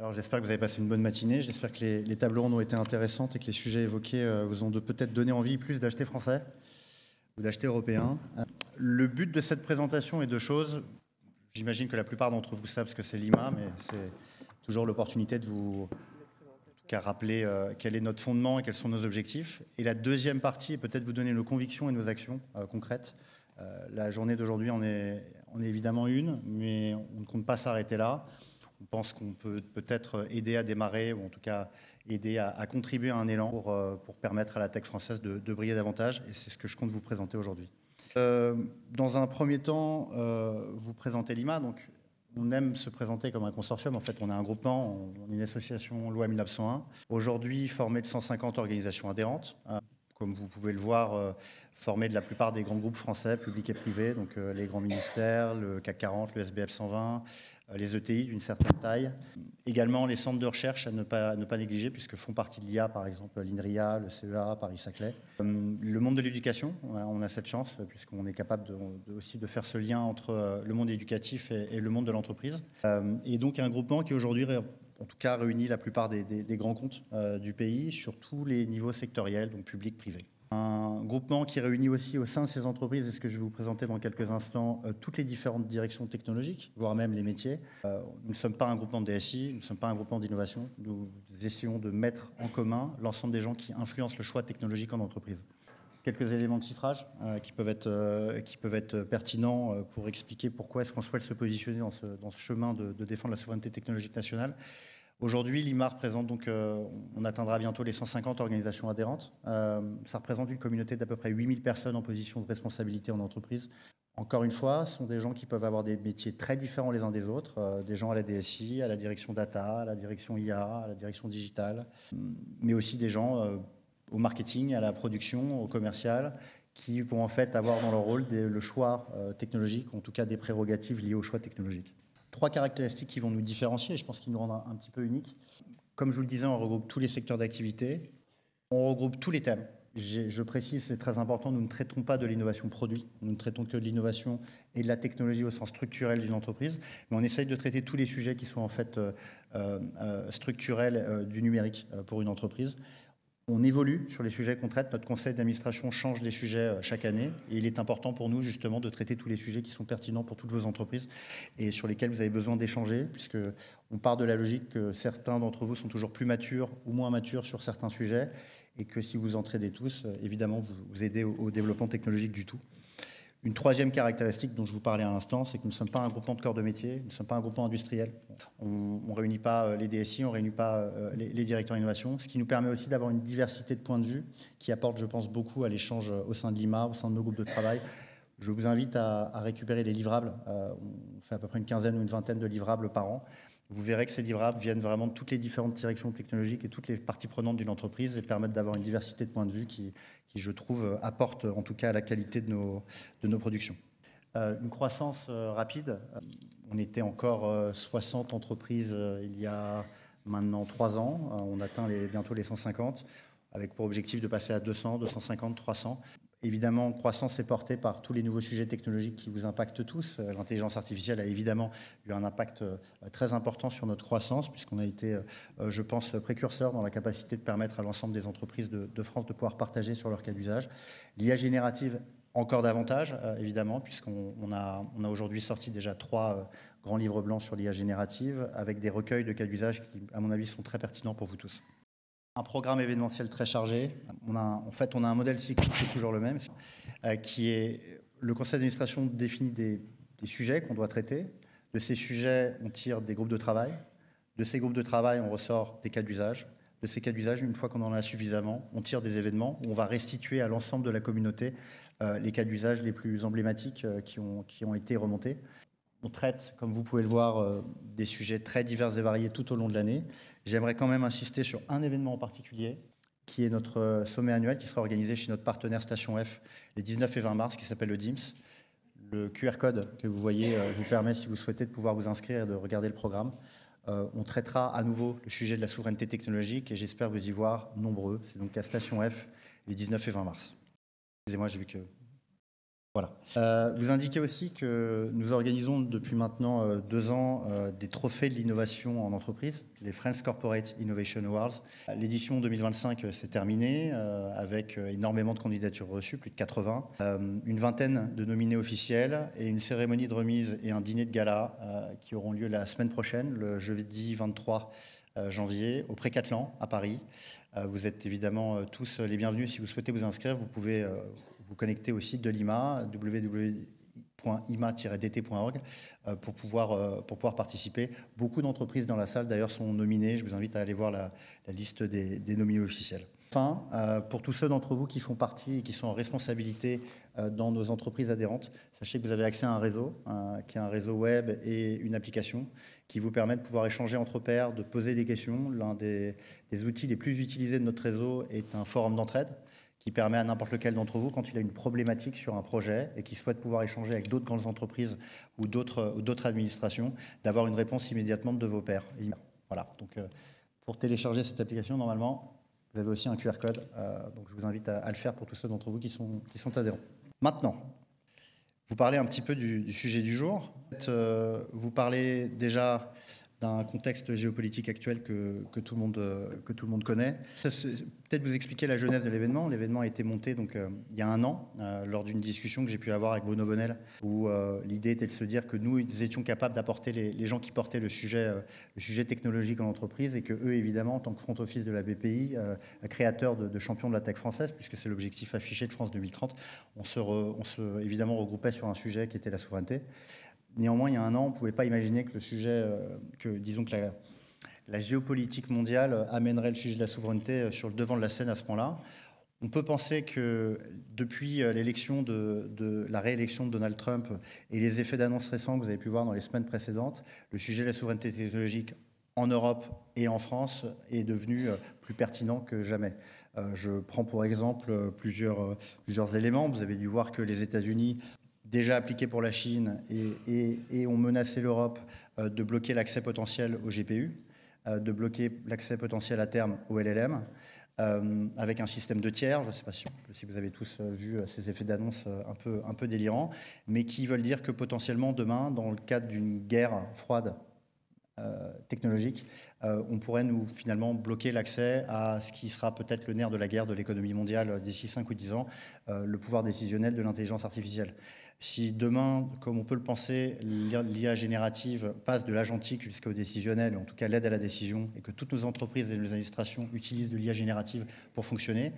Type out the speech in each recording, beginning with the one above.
Alors j'espère que vous avez passé une bonne matinée, j'espère que les tables rondes ont été intéressantes et que les sujets évoqués vous ont peut-être donné envie plus d'acheter français ou d'acheter européen. Le but de cette présentation est deux choses. J'imagine que la plupart d'entre vous savent ce que c'est l'IMA, mais c'est toujours l'opportunité de vous rappeler quel est notre fondement et quels sont nos objectifs. Et la deuxième partie est peut-être vous donner nos convictions et nos actions concrètes. La journée d'aujourd'hui en est évidemment une, mais on ne compte pas s'arrêter là. On pense qu'on peut peut-être aider à démarrer, ou en tout cas aider à contribuer à un élan pour permettre à la tech française de briller davantage. Et c'est ce que je compte vous présenter aujourd'hui. Dans un premier temps, vous présentez l'IMA. Donc, on aime se présenter comme un consortium. En fait, on est un groupement, on est une association loi 1901. Aujourd'hui, formée de 150 organisations adhérentes. Comme vous pouvez le voir, formée de la plupart des grands groupes français, publics et privés, donc les grands ministères, le CAC 40, le SBF 120, les ETI d'une certaine taille. Également les centres de recherche à ne pas négliger, puisque font partie de l'IA, par exemple l'INRIA, le CEA, Paris-Saclay. Le monde de l'éducation, on a cette chance, puisqu'on est capable aussi de faire ce lien entre le monde éducatif et le monde de l'entreprise. Et donc un groupement qui aujourd'hui, en tout cas, réunit la plupart des grands comptes du pays sur tous les niveaux sectoriels, donc public, privé. Un groupement qui réunit aussi au sein de ces entreprises, et ce que je vais vous présenter dans quelques instants, toutes les différentes directions technologiques, voire même les métiers. Nous ne sommes pas un groupement de DSI, nous ne sommes pas un groupement d'innovation. Nous essayons de mettre en commun l'ensemble des gens qui influencent le choix technologique en entreprise. Quelques éléments de chiffrage qui peuvent être pertinents pour expliquer pourquoi est-ce qu'on souhaite se positionner dans ce chemin de défendre la souveraineté technologique nationale. Aujourd'hui, l'IMA représente donc, on atteindra bientôt les 150 organisations adhérentes. Ça représente une communauté d'à peu près 8000 personnes en position de responsabilité en entreprise. Encore une fois, ce sont des gens qui peuvent avoir des métiers très différents les uns des autres, des gens à la DSI, à la direction data, à la direction IA, à la direction digitale, mais aussi des gens au marketing, à la production, au commercial, qui vont en fait avoir dans leur rôle le choix technologique, en tout cas des prérogatives liées au choix technologique. Trois caractéristiques qui vont nous différencier, et je pense qu'ils nous rendent un petit peu uniques. Comme je vous le disais, on regroupe tous les secteurs d'activité, on regroupe tous les thèmes. Je précise, c'est très important, nous ne traitons pas de l'innovation produit, nous ne traitons que de l'innovation et de la technologie au sens structurel d'une entreprise, mais on essaye de traiter tous les sujets qui sont en fait structurels du numérique pour une entreprise. On évolue sur les sujets qu'on traite. Notre conseil d'administration change les sujets chaque année. Et il est important pour nous, justement, de traiter tous les sujets qui sont pertinents pour toutes vos entreprises et sur lesquels vous avez besoin d'échanger, puisqu'on part de la logique que certains d'entre vous sont toujours plus matures ou moins matures sur certains sujets et que si vous entraidez tous, évidemment, vous aidez au développement technologique du tout. Une troisième caractéristique dont je vous parlais à l'instant, c'est que nous ne sommes pas un groupement de corps de métier, nous ne sommes pas un groupement industriel. On ne réunit pas les DSI, on ne réunit pas les directeurs d'innovation, ce qui nous permet aussi d'avoir une diversité de points de vue qui apporte, je pense, beaucoup à l'échange au sein de l'IMA, au sein de nos groupes de travail. Je vous invite à récupérer les livrables. On fait à peu près une quinzaine ou une vingtaine de livrables par an. Vous verrez que ces livrables viennent vraiment de toutes les différentes directions technologiques et toutes les parties prenantes d'une entreprise et permettent d'avoir une diversité de points de vue qui, je trouve, apporte en tout cas à la qualité de nos productions. Une croissance rapide. On était encore 60 entreprises il y a maintenant 3 ans. On atteint bientôt les 150, avec pour objectif de passer à 200, 250, 300. Évidemment, croissance est portée par tous les nouveaux sujets technologiques qui vous impactent tous. L'intelligence artificielle a évidemment eu un impact très important sur notre croissance, puisqu'on a été, je pense, précurseur dans la capacité de permettre à l'ensemble des entreprises de France de pouvoir partager sur leur cas d'usage. L'IA générative, encore davantage, évidemment, puisqu'on a aujourd'hui sorti déjà 3 grands livres blancs sur l'IA générative, avec des recueils de cas d'usage qui, à mon avis, sont très pertinents pour vous tous. Un programme événementiel très chargé. On a un modèle cyclique qui est toujours le même, qui est le conseil d'administration définit des sujets qu'on doit traiter. De ces sujets, on tire des groupes de travail. De ces groupes de travail, on ressort des cas d'usage. De ces cas d'usage, une fois qu'on en a suffisamment, on tire des événements où on va restituer à l'ensemble de la communauté les cas d'usage les plus emblématiques qui ont été remontés. On traite, comme vous pouvez le voir, des sujets très divers et variés tout au long de l'année. J'aimerais quand même insister sur un événement en particulier, qui est notre sommet annuel, qui sera organisé chez notre partenaire Station F les 19 et 20 mars, qui s'appelle le DIMS. Le QR code que vous voyez vous permet, si vous souhaitez, de pouvoir vous inscrire et de regarder le programme. On traitera à nouveau le sujet de la souveraineté technologique et j'espère vous y voir nombreux. C'est donc à Station F les 19 et 20 mars. Excusez-moi, j'ai vu que... Voilà. Vous indiquez aussi que nous organisons depuis maintenant 2 ans des trophées de l'innovation en entreprise, les French Corporate Innovation Awards. L'édition 2025 s'est terminée avec énormément de candidatures reçues, plus de 80, une vingtaine de nominés officiels et une cérémonie de remise et un dîner de gala qui auront lieu la semaine prochaine, le jeudi 23 janvier, au Pré-Catlan à Paris. Vous êtes évidemment tous les bienvenus. Si vous souhaitez vous inscrire, vous pouvez vous connecter au site de l'IMA, www.ima-dt.org, pour pouvoir participer. Beaucoup d'entreprises dans la salle, d'ailleurs, sont nominées. Je vous invite à aller voir la liste des nominés officiels. Enfin, pour tous ceux d'entre vous qui font partie et qui sont en responsabilité dans nos entreprises adhérentes, sachez que vous avez accès à un réseau, qui est un réseau web et une application qui vous permet de pouvoir échanger entre pairs, de poser des questions. L'un des outils les plus utilisés de notre réseau est un forum d'entraide qui permet à n'importe lequel d'entre vous, quand il a une problématique sur un projet et qui souhaite pouvoir échanger avec d'autres grandes entreprises ou d'autres administrations, d'avoir une réponse immédiatement de vos pairs. Voilà. Donc, pour télécharger cette application, normalement, vous avez aussi un QR code. Donc, je vous invite à le faire pour tous ceux d'entre vous qui sont adhérents. Maintenant, vous parlez un petit peu du sujet du jour. Vous parlez déjà d'un contexte géopolitique actuel que tout le monde connaît. Peut-être vous expliquer la genèse de l'événement. L'événement a été monté donc, il y a 1 an, lors d'une discussion que j'ai pu avoir avec Bruno Bonnel, où l'idée était de se dire que nous étions capables d'apporter les gens qui portaient le sujet technologique en entreprise et que eux, évidemment, en tant que front office de la BPI, créateur de champions de la tech française, puisque c'est l'objectif affiché de France 2030, on se évidemment regroupait sur un sujet qui était la souveraineté. Néanmoins, il y a 1 an, on ne pouvait pas imaginer que le sujet, disons que la géopolitique mondiale amènerait le sujet de la souveraineté sur le devant de la scène à ce point-là. On peut penser que depuis l'élection la réélection de Donald Trump et les effets d'annonce récents que vous avez pu voir dans les semaines précédentes, le sujet de la souveraineté technologique en Europe et en France est devenu plus pertinent que jamais. Je prends pour exemple plusieurs éléments. Vous avez dû voir que les États-Unis déjà appliqué pour la Chine et ont menacé l'Europe de bloquer l'accès potentiel aux GPU, de bloquer l'accès potentiel à terme au LLM, avec un système de tiers. Je ne sais pas si vous avez tous vu ces effets d'annonce un peu délirants, mais qui veulent dire que potentiellement demain, dans le cadre d'une guerre froide technologique, on pourrait finalement bloquer l'accès à ce qui sera peut-être le nerf de la guerre de l'économie mondiale d'ici 5 ou 10 ans, le pouvoir décisionnel de l'intelligence artificielle. Si demain, comme on peut le penser, l'IA générative passe de l'agentique jusqu'au décisionnel, en tout cas l'aide à la décision, et que toutes nos entreprises et nos administrations utilisent de l'IA générative pour fonctionner,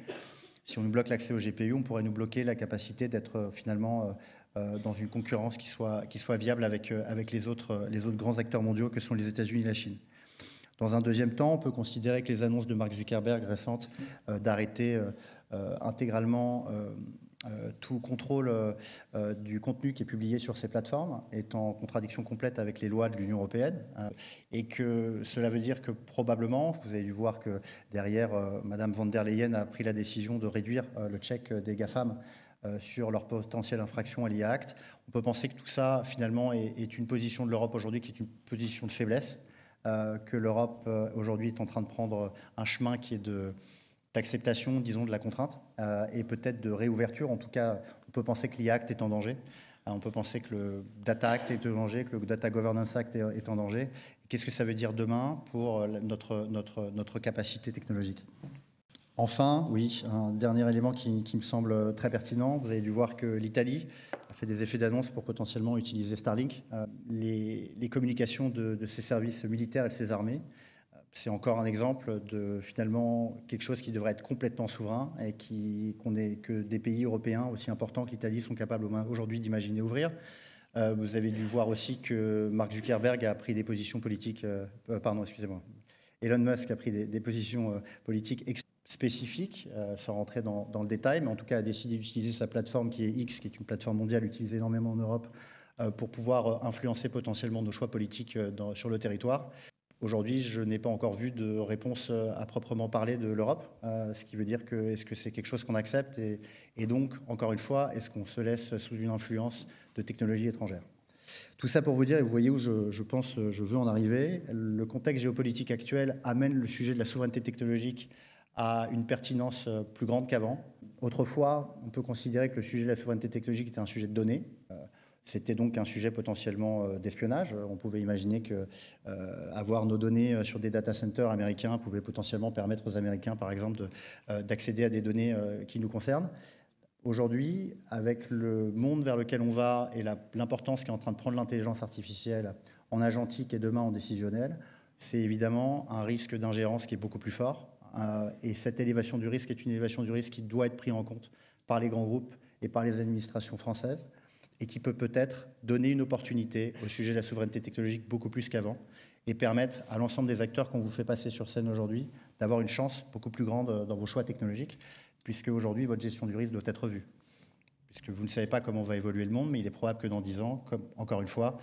si on nous bloque l'accès aux GPU, on pourrait nous bloquer la capacité d'être finalement dans une concurrence qui soit viable avec les autres grands acteurs mondiaux que sont les États-Unis et la Chine. Dans un deuxième temps, on peut considérer que les annonces de Mark Zuckerberg récentes d'arrêter intégralement tout contrôle du contenu qui est publié sur ces plateformes est en contradiction complète avec les lois de l'Union européenne et que cela veut dire que probablement, vous avez dû voir que derrière, Madame von der Leyen a pris la décision de réduire le check des GAFAM sur leur potentielle infraction à l'IA Act. On peut penser que tout ça, finalement, est une position de l'Europe aujourd'hui qui est une position de faiblesse, que l'Europe aujourd'hui est en train de prendre un chemin qui est d'acceptation, disons, de la contrainte et peut-être de réouverture. En tout cas, on peut penser que l'IA Act est en danger. On peut penser que le Data Act est en danger, que le Data Governance Act est en danger. Qu'est-ce que ça veut dire demain pour notre capacité technologique ? Enfin, oui, un dernier élément qui me semble très pertinent. Vous avez dû voir que l'Italie a fait des effets d'annonce pour potentiellement utiliser Starlink. Les communications de ses services militaires et de ses armées, c'est encore un exemple de finalement quelque chose qui devrait être complètement souverain et que des pays européens aussi importants que l'Italie sont capables aujourd'hui d'imaginer ouvrir. Vous avez dû voir aussi que Mark Zuckerberg a pris des positions politiques, Elon Musk a pris des positions politiques spécifiques, sans rentrer dans le détail, mais en tout cas a décidé d'utiliser sa plateforme qui est X, qui est une plateforme mondiale utilisée énormément en Europe, pour pouvoir influencer potentiellement nos choix politiques sur le territoire. Aujourd'hui, je n'ai pas encore vu de réponse à proprement parler de l'Europe, ce qui veut dire que est-ce que c'est quelque chose qu'on accepte et donc, encore une fois, est-ce qu'on se laisse sous une influence de technologies étrangères ? Tout ça pour vous dire, et vous voyez où je veux en arriver, le contexte géopolitique actuel amène le sujet de la souveraineté technologique a une pertinence plus grande qu'avant. Autrefois, on peut considérer que le sujet de la souveraineté technologique était un sujet de données. C'était donc un sujet potentiellement d'espionnage. On pouvait imaginer que avoir nos données sur des data centers américains pouvait potentiellement permettre aux Américains, par exemple, d'accéder à des données qui nous concernent. Aujourd'hui, avec le monde vers lequel on va et l'importance qu'est en train de prendre l'intelligence artificielle en agentique et demain en décisionnel, c'est évidemment un risque d'ingérence qui est beaucoup plus fort. Et cette élévation du risque est une élévation du risque qui doit être prise en compte par les grands groupes et par les administrations françaises et qui peut peut-être donner une opportunité au sujet de la souveraineté technologique beaucoup plus qu'avant et permettre à l'ensemble des acteurs qu'on vous fait passer sur scène aujourd'hui d'avoir une chance beaucoup plus grande dans vos choix technologiques, puisque aujourd'hui, votre gestion du risque doit être revue. Puisque vous ne savez pas comment va évoluer le monde, mais il est probable que dans 10 ans, comme encore une fois,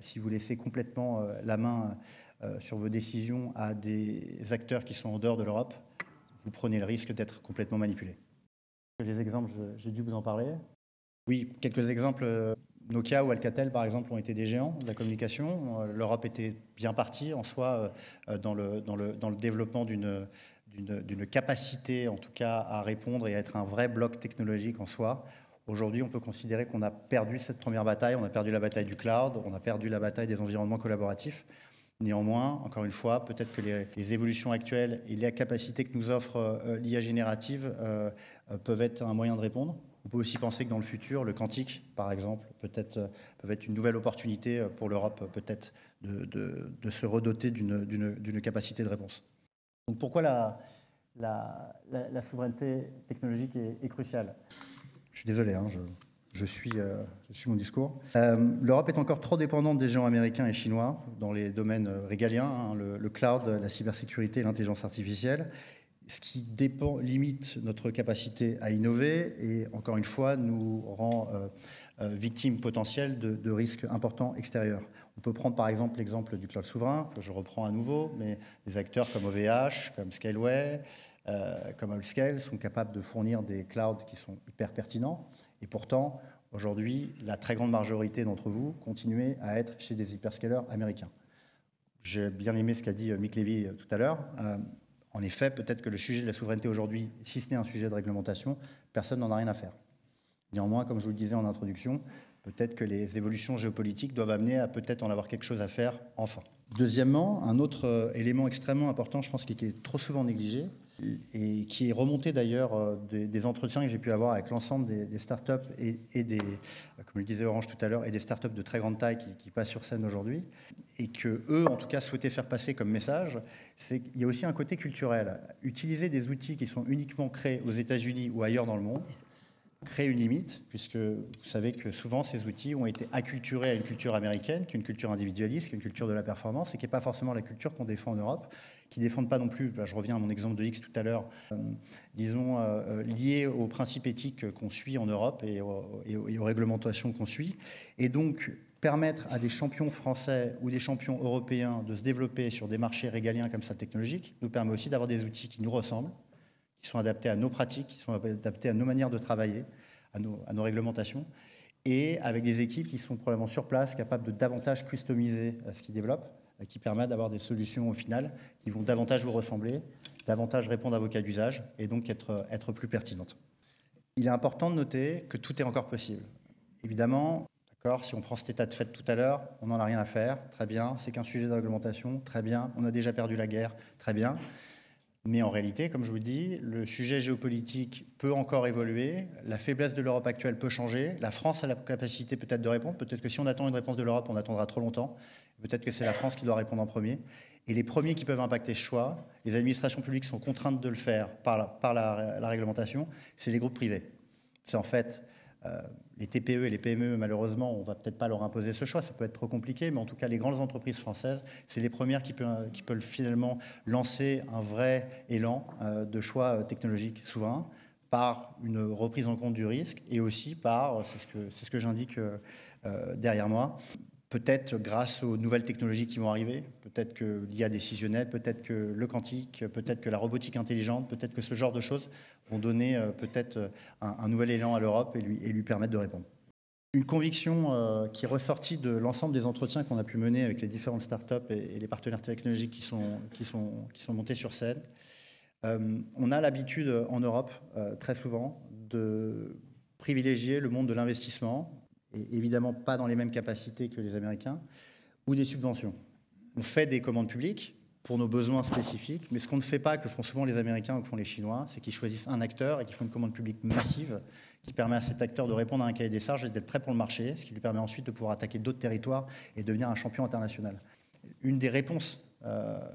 si vous laissez complètement la main sur vos décisions à des acteurs qui sont en dehors de l'Europe, vous prenez le risque d'être complètement manipulé. Les exemples, j'ai dû vous en parler. Oui, quelques exemples. Nokia ou Alcatel, par exemple, ont été des géants de la communication. L'Europe était bien partie en soi dans le développement d'une capacité, en tout cas, à répondre et à être un vrai bloc technologique en soi. Aujourd'hui, on peut considérer qu'on a perdu cette première bataille. On a perdu la bataille du cloud, on a perdu la bataille des environnements collaboratifs. Néanmoins, encore une fois, peut-être que les évolutions actuelles et les capacités que nous offre l'IA générative peuvent être un moyen de répondre. On peut aussi penser que dans le futur, le quantique, par exemple, peut être une nouvelle opportunité pour l'Europe, peut-être, de se redoter d'une capacité de réponse. Donc pourquoi la souveraineté technologique est cruciale? Je suis désolé, hein, je suis mon discours. L'Europe est encore trop dépendante des géants américains et chinois dans les domaines régaliens, hein, le cloud, la cybersécurité et l'intelligence artificielle, ce qui limite notre capacité à innover et, encore une fois, nous rend victimes potentielles de risques importants extérieurs. On peut prendre par exemple l'exemple du cloud souverain, que je reprends à nouveau, mais des acteurs comme OVH, comme Scaleway, comme Allscale sont capables de fournir des clouds qui sont hyper pertinents. Et pourtant, aujourd'hui, la très grande majorité d'entre vous continuez à être chez des hyperscalers américains. J'ai bien aimé ce qu'a dit Mick Levy tout à l'heure. En effet, peut-être que le sujet de la souveraineté aujourd'hui, si ce n'est un sujet de réglementation, personne n'en a rien à faire. Néanmoins, comme je vous le disais en introduction, peut-être que les évolutions géopolitiques doivent amener à peut-être en avoir quelque chose à faire enfin. Deuxièmement, un autre élément extrêmement important, je pense, qui est trop souvent négligé, et qui est remonté d'ailleurs des entretiens que j'ai pu avoir avec l'ensemble des startups et des, comme le disait Orange tout à l'heure, et des startups de très grande taille qui passent sur scène aujourd'hui, et que eux, en tout cas, souhaitaient faire passer comme message, c'est qu'il y a aussi un côté culturel. Utiliser des outils qui sont uniquement créés aux États-Unis ou ailleurs dans le monde crée une limite, puisque vous savez que souvent ces outils ont été acculturés à une culture américaine, qui est une culture individualiste, qui est une culture de la performance, et qui n'est pas forcément la culture qu'on défend en Europe, qui ne défendent pas non plus, je reviens à mon exemple de X tout à l'heure, disons, lié aux principes éthiques qu'on suit en Europe et aux réglementations qu'on suit. Et donc, permettre à des champions français ou des champions européens de se développer sur des marchés régaliens comme ça technologiques nous permet aussi d'avoir des outils qui nous ressemblent, qui sont adaptés à nos pratiques, qui sont adaptés à nos manières de travailler, à nos réglementations, et avec des équipes qui sont probablement sur place, capables de davantage customiser ce qu'ils développent, qui permettent d'avoir des solutions au final qui vont davantage vous ressembler, davantage répondre à vos cas d'usage, et donc être plus pertinentes. Il est important de noter que tout est encore possible. Évidemment, d'accord, si on prend cet état de fait tout à l'heure, on n'en a rien à faire, très bien, c'est qu'un sujet de réglementation, très bien, on a déjà perdu la guerre, très bien. Mais en réalité, comme je vous le dis, le sujet géopolitique peut encore évoluer, la faiblesse de l'Europe actuelle peut changer, la France a la capacité peut-être de répondre, peut-être que si on attend une réponse de l'Europe, on attendra trop longtemps, peut-être que c'est la France qui doit répondre en premier. Et les premiers qui peuvent impacter ce choix, les administrations publiques sont contraintes de le faire par la réglementation, c'est les groupes privés. C'est en fait les TPE et les PME, malheureusement, on ne va peut-être pas leur imposer ce choix, ça peut être trop compliqué, mais en tout cas, les grandes entreprises françaises, c'est les premières qui peuvent finalement lancer un vrai élan de choix technologiques souverains par une reprise en compte du risque et aussi par, c'est ce que j'indique derrière moi, peut-être grâce aux nouvelles technologies qui vont arriver, peut-être que l'IA décisionnelle, peut-être que le quantique, peut-être que la robotique intelligente, peut-être que ce genre de choses vont donner peut-être un nouvel élan à l'Europe et lui permettre de répondre. Une conviction qui est ressortie de l'ensemble des entretiens qu'on a pu mener avec les différentes startups et les partenaires technologiques qui sont montés sur scène, On a l'habitude en Europe, très souvent, de privilégier le monde de l'investissement, et évidemment pas dans les mêmes capacités que les Américains, ou des subventions. On fait des commandes publiques pour nos besoins spécifiques, mais ce qu'on ne fait pas, que font souvent les Américains ou que font les Chinois, c'est qu'ils choisissent un acteur et qu'ils font une commande publique massive qui permet à cet acteur de répondre à un cahier des charges et d'être prêt pour le marché, ce qui lui permet ensuite de pouvoir attaquer d'autres territoires et devenir un champion international. Une des réponses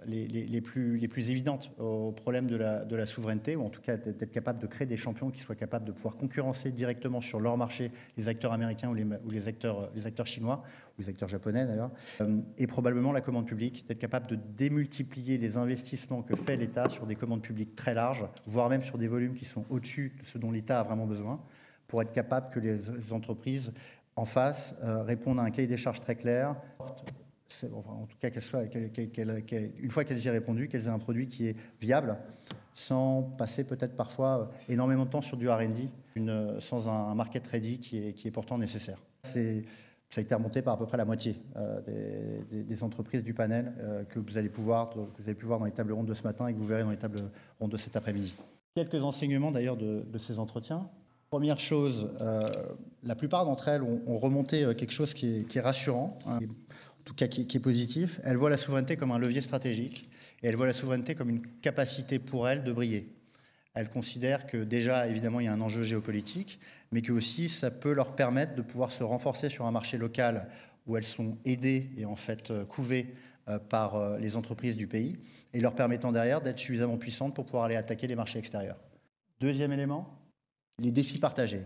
les plus évidentes au problème de la souveraineté, ou en tout cas d'être capable de créer des champions qui soient capables de pouvoir concurrencer directement sur leur marché les acteurs américains ou les acteurs chinois, ou les acteurs japonais d'ailleurs, et probablement la commande publique, d'être capable de démultiplier les investissements que fait l'État sur des commandes publiques très larges, voire même sur des volumes qui sont au-dessus de ce dont l'État a vraiment besoin, pour être capable que les entreprises en face répondent à un cahier des charges très clair, enfin, en tout cas, une fois qu'elles y aient répondu, qu'elles aient un produit qui est viable, sans passer peut-être parfois énormément de temps sur du R&D, sans un market ready qui est pourtant nécessaire. Ça a été remonté par à peu près la moitié des entreprises du panel que vous avez pu voir dans les tables rondes de ce matin et que vous verrez dans les tables rondes de cet après-midi. Quelques enseignements d'ailleurs de ces entretiens. Première chose, la plupart d'entre elles ont remonté quelque chose qui est rassurant, hein, en tout cas qui est positif. Elles voient la souveraineté comme un levier stratégique et elles voient la souveraineté comme une capacité pour elles de briller. Elles considèrent que déjà, évidemment, il y a un enjeu géopolitique, mais que aussi ça peut leur permettre de pouvoir se renforcer sur un marché local où elles sont aidées et en fait couvées par les entreprises du pays et leur permettant derrière d'être suffisamment puissantes pour pouvoir aller attaquer les marchés extérieurs. Deuxième élément, les défis partagés.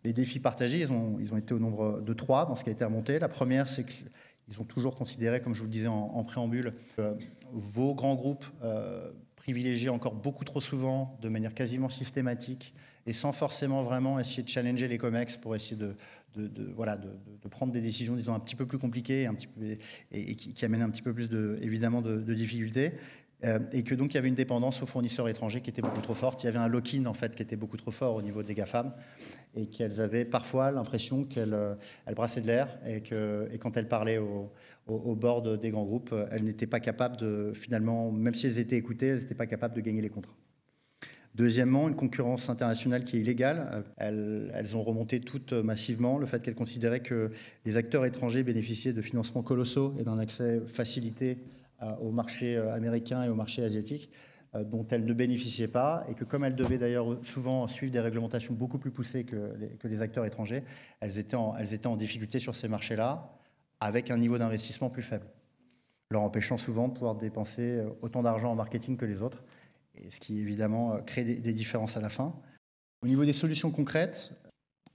Les défis partagés, ils ont été au nombre de 3 dans ce qui a été remonté. La première, c'est qu'ils ont toujours considéré, comme je vous le disais en préambule, que vos grands groupes privilégient encore beaucoup trop souvent, de manière quasiment systématique, et sans forcément vraiment essayer de challenger les COMEX pour essayer de prendre des décisions, disons, un petit peu plus compliquées et qui amènent un petit peu plus, évidemment, de difficultés. Et que donc il y avait une dépendance aux fournisseurs étrangers qui était beaucoup trop forte. Il y avait un lock-in en fait qui était beaucoup trop fort au niveau des GAFAM et qu'elles avaient parfois l'impression qu'elles brassaient de l'air et quand elles parlaient au board des grands groupes, elles n'étaient pas capables de, finalement, même si elles étaient écoutées, elles n'étaient pas capables de gagner les contrats. Deuxièmement, une concurrence internationale qui est illégale. Elles ont remonté toutes massivement le fait qu'elles considéraient que les acteurs étrangers bénéficiaient de financements colossaux et d'un accès facilité au marché américain et au marché asiatique, dont elles ne bénéficiaient pas, et que comme elles devaient d'ailleurs souvent suivre des réglementations beaucoup plus poussées que les acteurs étrangers, elles étaient en difficulté sur ces marchés-là, avec un niveau d'investissement plus faible, leur empêchant souvent de pouvoir dépenser autant d'argent en marketing que les autres, et ce qui évidemment crée des différences à la fin. Au niveau des solutions concrètes,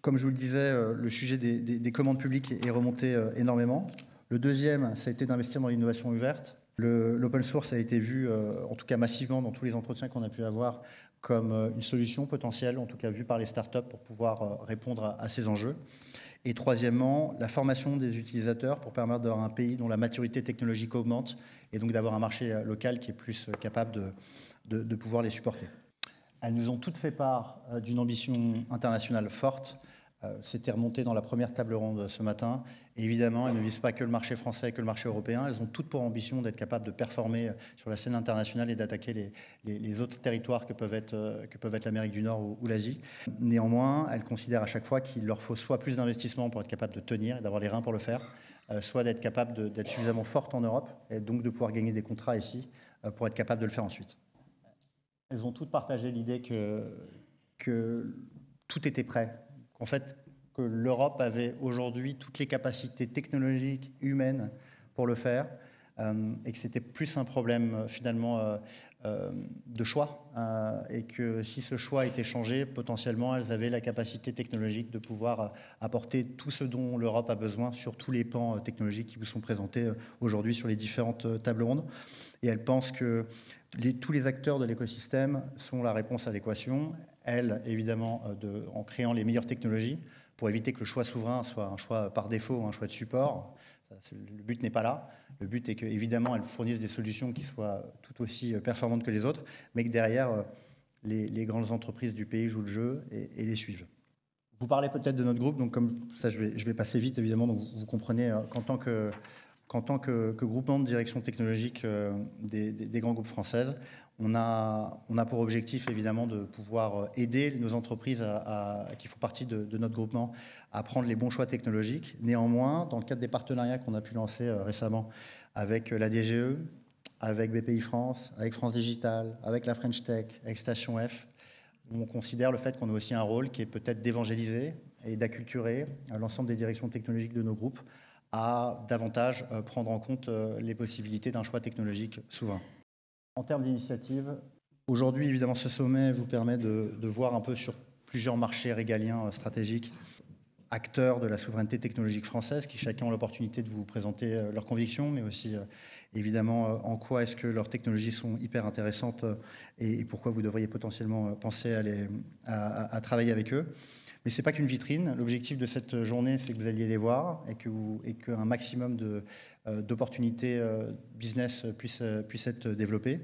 comme je vous le disais, le sujet des commandes publiques est remonté énormément. Le deuxième, ça a été d'investir dans l'innovation ouverte. L'open source a été vu, en tout cas massivement dans tous les entretiens qu'on a pu avoir, comme une solution potentielle, en tout cas vue par les startups pour pouvoir répondre à ces enjeux. Et troisièmement, la formation des utilisateurs pour permettre d'avoir un pays dont la maturité technologique augmente et donc d'avoir un marché local qui est plus capable de pouvoir les supporter. Elles nous ont toutes fait part d'une ambition internationale forte. C'était remonté dans la première table ronde ce matin. Et évidemment, elles ne visent pas que le marché français, que le marché européen. Elles ont toutes pour ambition d'être capables de performer sur la scène internationale et d'attaquer les autres territoires que peuvent être l'Amérique du Nord ou l'Asie. Néanmoins, elles considèrent à chaque fois qu'il leur faut soit plus d'investissement pour être capable de tenir et d'avoir les reins pour le faire, soit d'être capable d'être suffisamment forte en Europe et donc de pouvoir gagner des contrats ici pour être capable de le faire ensuite. Elles ont toutes partagé l'idée que tout était prêt. En fait, que l'Europe avait aujourd'hui toutes les capacités technologiques, humaines pour le faire, et que c'était plus un problème finalement de choix, et que si ce choix était changé, potentiellement elles avaient la capacité technologique de pouvoir apporter tout ce dont l'Europe a besoin sur tous les pans technologiques qui vous sont présentés aujourd'hui sur les différentes tables rondes. Et elles pensent que tous les acteurs de l'écosystème sont la réponse à l'équation. Elles, évidemment, en créant les meilleures technologies pour éviter que le choix souverain soit un choix par défaut, un choix de support. Le but n'est pas là. Le but est qu'évidemment, elles fournissent des solutions qui soient tout aussi performantes que les autres, mais que derrière, les grandes entreprises du pays jouent le jeu et les suivent. Vous parlez peut-être de notre groupe, donc comme ça, je vais passer vite, évidemment, donc vous comprenez qu'en tant que groupement de direction technologique des grands groupes françaises, On a pour objectif, évidemment, de pouvoir aider nos entreprises qui font partie de notre groupement à prendre les bons choix technologiques. Néanmoins, dans le cadre des partenariats qu'on a pu lancer récemment avec la DGE, avec BPI France, avec France Digital, avec la French Tech, avec Station F, on considère le fait qu'on a aussi un rôle qui est peut-être d'évangéliser et d'acculturer l'ensemble des directions technologiques de nos groupes à davantage prendre en compte les possibilités d'un choix technologique souverain. En termes d'initiatives, aujourd'hui, évidemment, ce sommet vous permet de voir un peu sur plusieurs marchés régaliens stratégiques, acteurs de la souveraineté technologique française, qui chacun ont l'opportunité de vous présenter leurs convictions, mais aussi, évidemment, en quoi est-ce que leurs technologies sont hyper intéressantes et pourquoi vous devriez potentiellement penser à travailler avec eux. Mais ce n'est pas qu'une vitrine. L'objectif de cette journée, c'est que vous alliez les voir et qu'un maximum d'opportunités business puissent être développées.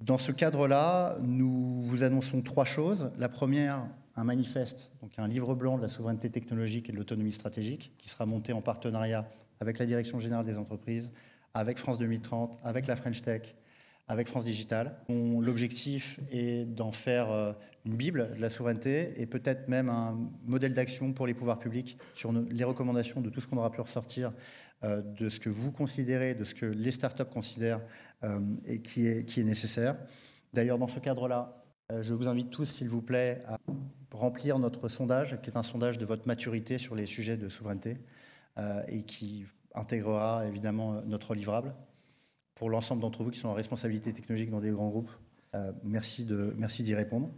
Dans ce cadre-là, nous vous annonçons 3 choses. La première, un manifeste, donc un livre blanc de la souveraineté technologique et de l'autonomie stratégique, qui sera monté en partenariat avec la Direction générale des entreprises, avec France 2030, avec la French Tech, avec France Digital. L'objectif est d'en faire une bible de la souveraineté et peut-être même un modèle d'action pour les pouvoirs publics sur les recommandations de tout ce qu'on aura pu ressortir, de ce que vous considérez, de ce que les startups considèrent et qui est nécessaire. D'ailleurs, dans ce cadre-là, je vous invite tous, s'il vous plaît, à remplir notre sondage, qui est un sondage de votre maturité sur les sujets de souveraineté et qui intégrera évidemment notre livrable. Pour l'ensemble d'entre vous qui sont en responsabilité technologique dans des grands groupes, merci d'y répondre.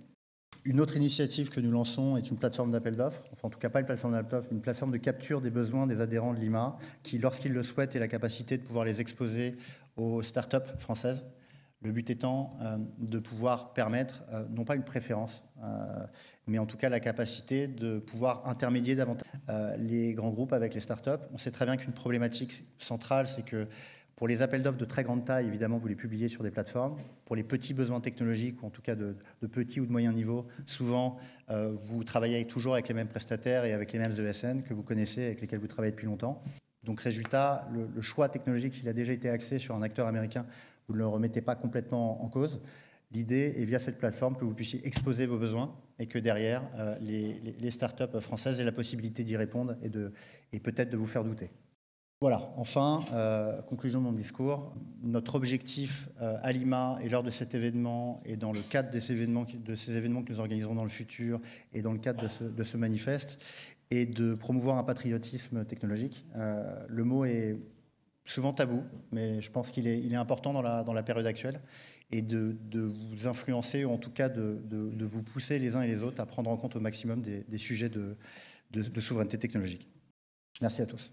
Une autre initiative que nous lançons est une plateforme d'appel d'offres, enfin en tout cas pas une plateforme d'appel d'offres, mais une plateforme de capture des besoins des adhérents de l'IMA qui, lorsqu'ils le souhaitent, aient la capacité de pouvoir les exposer aux startups françaises. Le but étant de pouvoir permettre, non pas une préférence, mais en tout cas la capacité de pouvoir intermédier davantage les grands groupes avec les startups. On sait très bien qu'une problématique centrale, c'est que pour les appels d'offres de très grande taille, évidemment, vous les publiez sur des plateformes. Pour les petits besoins technologiques, ou en tout cas de petits ou de moyens niveaux, souvent, vous travaillez toujours avec les mêmes prestataires et avec les mêmes ESN que vous connaissez, avec lesquels vous travaillez depuis longtemps. Donc, résultat, le choix technologique, s'il a déjà été axé sur un acteur américain, vous ne le remettez pas complètement en cause. L'idée est, via cette plateforme, que vous puissiez exposer vos besoins et que derrière, les startups françaises aient la possibilité d'y répondre et peut-être de vous faire douter. Voilà, enfin, conclusion de mon discours. Notre objectif à l'IMA et lors de cet événement et dans le cadre de ces événements que nous organiserons dans le futur et dans le cadre de ce manifeste est de promouvoir un patriotisme technologique. Le mot est souvent tabou, mais je pense qu'il est important dans la période actuelle et de vous influencer, ou en tout cas de vous pousser les uns et les autres à prendre en compte au maximum des sujets de souveraineté technologique. Merci à tous.